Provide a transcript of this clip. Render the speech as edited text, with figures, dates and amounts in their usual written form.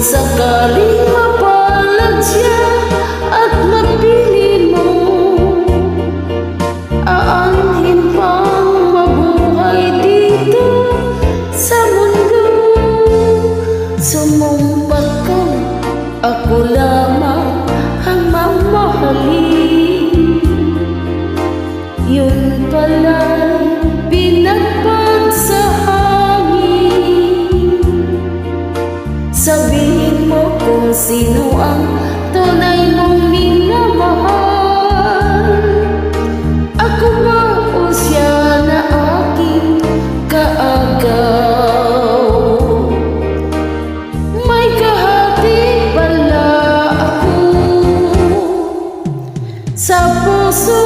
sakaling mapalad siya at mapili mo, aanhin pang mabuhay dito sa mundo. Sumumpat ka, ako lamang ang mamahalin. Yun pala'y pinagpag sa hangin. Sabihin mo kung sino ang tunay mong minamahal. Ako ba o siya na aking kaagaw? May kahati pala ako sa puso